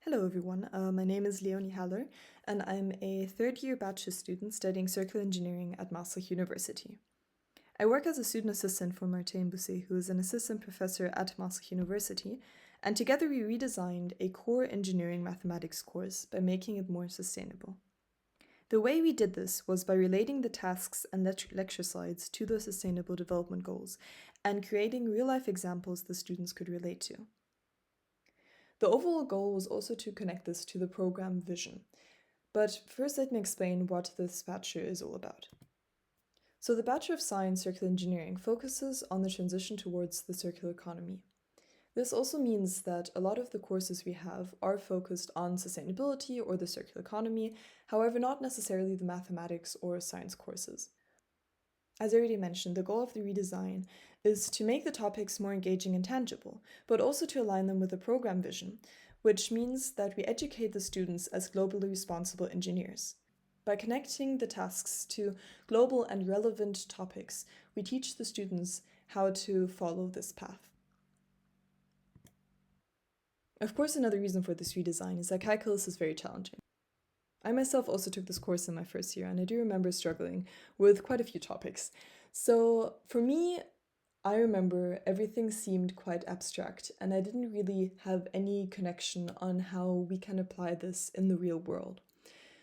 Hello everyone, my name is Leonie Haller and I'm a third-year bachelor student studying circular engineering at Maastricht University. I work as a student assistant for Martin Bousset, who is an assistant professor at Maastricht University, and together we redesigned a core engineering mathematics course by making it more sustainable. The way we did this was by relating the tasks and lecture slides to the Sustainable Development Goals and creating real-life examples the students could relate to. The overall goal was also to connect this to the program vision. But first let me explain what this bachelor is all about. So the Bachelor of Science Circular Engineering focuses on the transition towards the circular economy. This also means that a lot of the courses we have are focused on sustainability or the circular economy, however not necessarily the mathematics or science courses. As I already mentioned, the goal of the redesign is to make the topics more engaging and tangible, but also to align them with the program vision, which means that we educate the students as globally responsible engineers. By connecting the tasks to global and relevant topics, we teach the students how to follow this path. Of course, another reason for this redesign is that calculus is very challenging. I myself also took this course in my first year, and I do remember struggling with quite a few topics. So for me, I remember everything seemed quite abstract, and I didn't really have any connection on how we can apply this in the real world.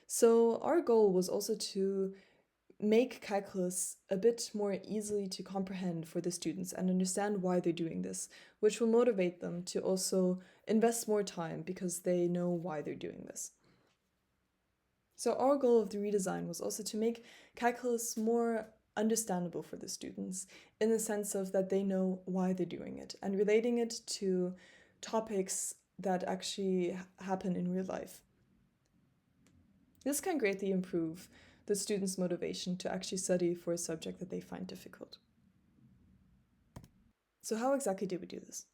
So our goal was also to make calculus a bit more easily to comprehend for the students and understand why they're doing this, which will motivate them to also invest more time because they know why they're doing this. So our goal of the redesign was also to make calculus more understandable for the students in the sense of that they know why they're doing it and relating it to topics that actually happen in real life. This can greatly improve the students' motivation to actually study for a subject that they find difficult. So how exactly did we do this?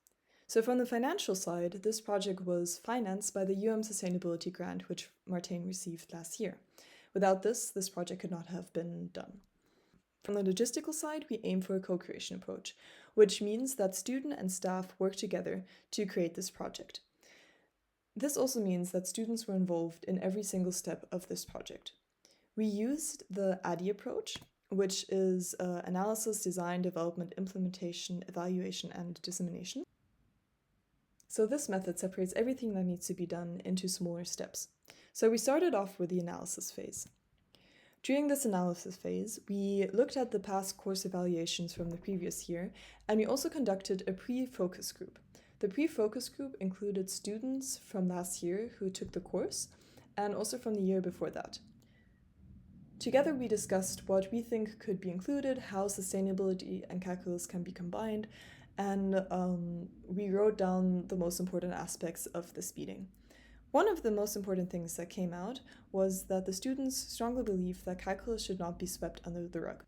So from the financial side, this project was financed by the Sustainability Grant, which Martin received last year. Without this project could not have been done. From the logistical side, we aim for a co-creation approach, which means that student and staff work together to create this project. This also means that students were involved in every single step of this project. We used the ADDIE approach, which is analysis, design, development, implementation, evaluation, and dissemination. So this method separates everything that needs to be done into smaller steps. So we started off with the analysis phase. During this analysis phase, we looked at the past course evaluations from the previous year, and we also conducted a pre-focus group. The pre-focus group included students from last year who took the course, and also from the year before that. Together we discussed what we think could be included, how sustainability and calculus can be combined, and we wrote down the most important aspects of this meeting. One of the most important things that came out was that the students strongly believe that calculus should not be swept under the rug.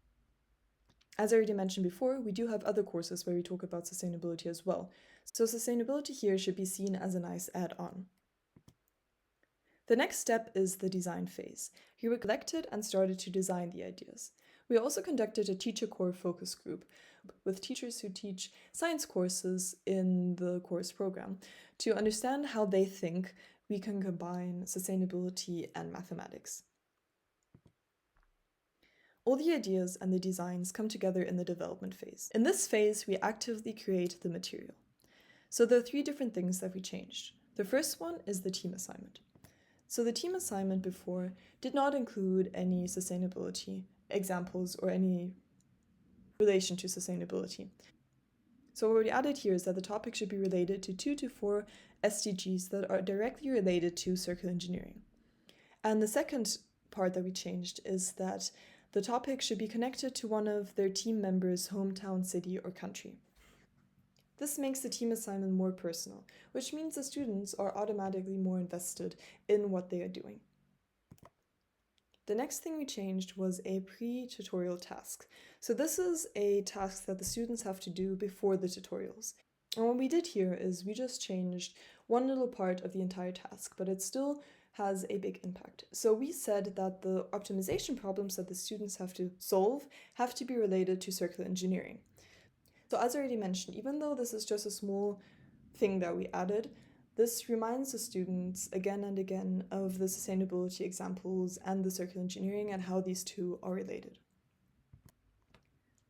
As I already mentioned before, we do have other courses where we talk about sustainability as well, so sustainability here should be seen as a nice add-on. The next step is the design phase. Here we collected and started to design the ideas. We also conducted a teacher core focus group with teachers who teach science courses in the course program to understand how they think we can combine sustainability and mathematics. All the ideas and the designs come together in the development phase. In this phase, we actively create the material. So there are three different things that we changed. The first one is the team assignment. So the team assignment before did not include any sustainability examples or any relation to sustainability. So what we added here is that the topic should be related to 2 to 4 SDGs that are directly related to circular engineering. And the second part that we changed is that the topic should be connected to one of their team members' hometown, city, or country. This makes the team assignment more personal, which means the students are automatically more invested in what they are doing. The next thing we changed was a pre-tutorial task. So this is a task that the students have to do before the tutorials. And what we did here is we just changed one little part of the entire task, but it still has a big impact. So we said that the optimization problems that the students have to solve have to be related to circular engineering. So as I already mentioned, even though this is just a small thing that we added, This reminds the students again and again of the sustainability examples and the circular engineering and how these two are related.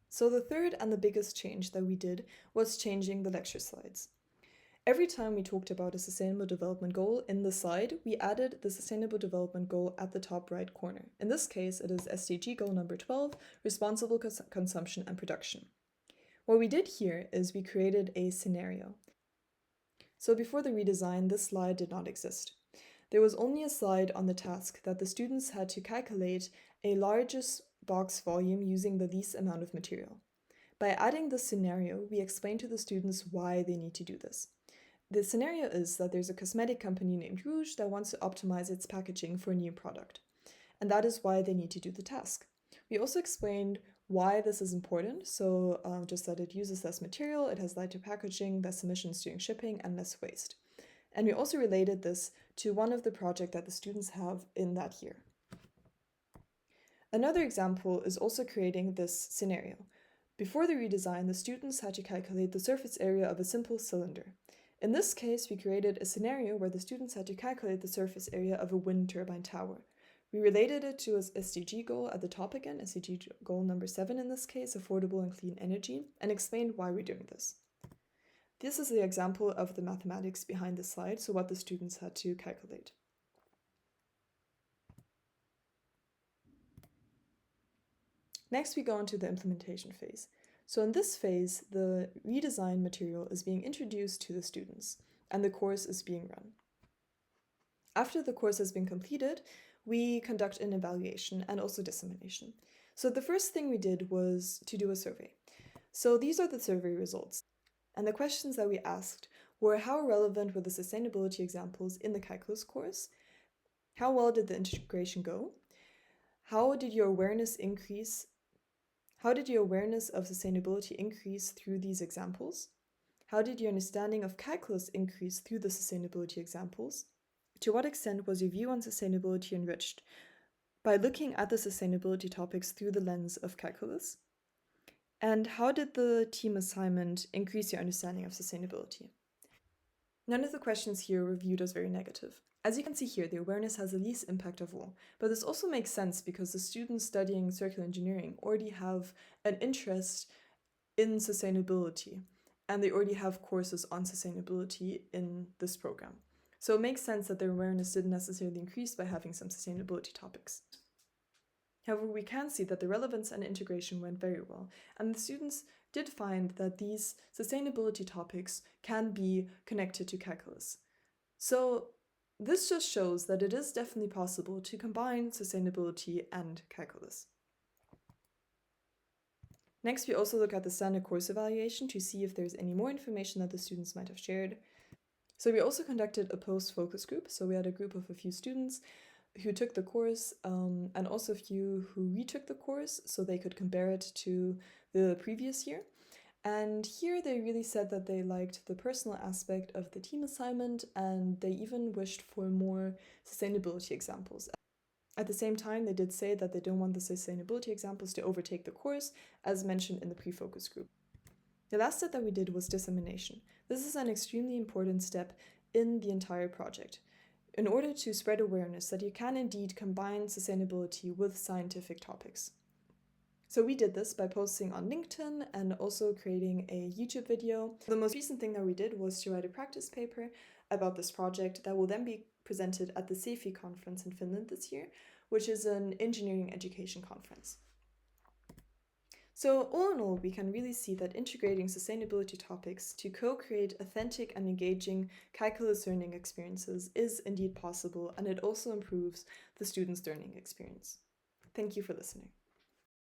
So the third and the biggest change that we did was changing the lecture slides. Every time we talked about a sustainable development goal in the slide, we added the sustainable development goal at the top right corner. In this case, it is SDG goal number 12, responsible consumption and production. What we did here is we created a scenario. So before the redesign, this slide did not exist. There was only a slide on the task that the students had to calculate a largest box volume using the least amount of material. By adding this scenario, we explained to the students why they need to do this. The scenario is that there's a cosmetic company named Rouge that wants to optimize its packaging for a new product. And that is why they need to do the task. We also explained why this is important, so just that it uses less material, it has lighter packaging, less emissions during shipping, and less waste. And we also related this to one of the projects that the students have in that year. Another example is also creating this scenario. Before the redesign, the students had to calculate the surface area of a simple cylinder. In this case, we created a scenario where the students had to calculate the surface area of a wind turbine tower. We related it to an SDG goal at the top again, SDG goal number 7 in this case, affordable and clean energy, and explained why we're doing this. This is the example of the mathematics behind the slide, so what the students had to calculate. Next, we go into the implementation phase. So in this phase, the redesigned material is being introduced to the students, and the course is being run. After the course has been completed, we conduct an evaluation and also dissemination. So the first thing we did was to do a survey. So these are the survey results. And the questions that we asked were: how relevant were the sustainability examples in the calculus course? How well did the integration go? How did your awareness increase? How did your awareness of sustainability increase through these examples? How did your understanding of calculus increase through the sustainability examples? To what extent was your view on sustainability enriched by looking at the sustainability topics through the lens of calculus? And how did the team assignment increase your understanding of sustainability? None of the questions here were viewed as very negative. As you can see here, the awareness has the least impact of all, but this also makes sense because the students studying circular engineering already have an interest in sustainability, and they already have courses on sustainability in this program. So it makes sense that their awareness didn't necessarily increase by having some sustainability topics. However, we can see that the relevance and integration went very well, and the students did find that these sustainability topics can be connected to calculus. So this just shows that it is definitely possible to combine sustainability and calculus. Next, we also look at the standard course evaluation to see if there's any more information that the students might have shared. So we also conducted a post-focus group. So we had a group of a few students who took the course and also a few who retook the course so they could compare it to the previous year. And here they really said that they liked the personal aspect of the team assignment, and they even wished for more sustainability examples. At the same time, they did say that they don't want the sustainability examples to overtake the course, as mentioned in the pre-focus group. The last step that we did was dissemination. This is an extremely important step in the entire project, in order to spread awareness that you can indeed combine sustainability with scientific topics. So we did this by posting on LinkedIn and also creating a YouTube video. The most recent thing that we did was to write a practice paper about this project that will then be presented at the SEFI conference in Finland this year, which is an engineering education conference. So all in all, we can really see that integrating sustainability topics to co-create authentic and engaging calculus learning experiences is indeed possible, and it also improves the students' learning experience. Thank you for listening.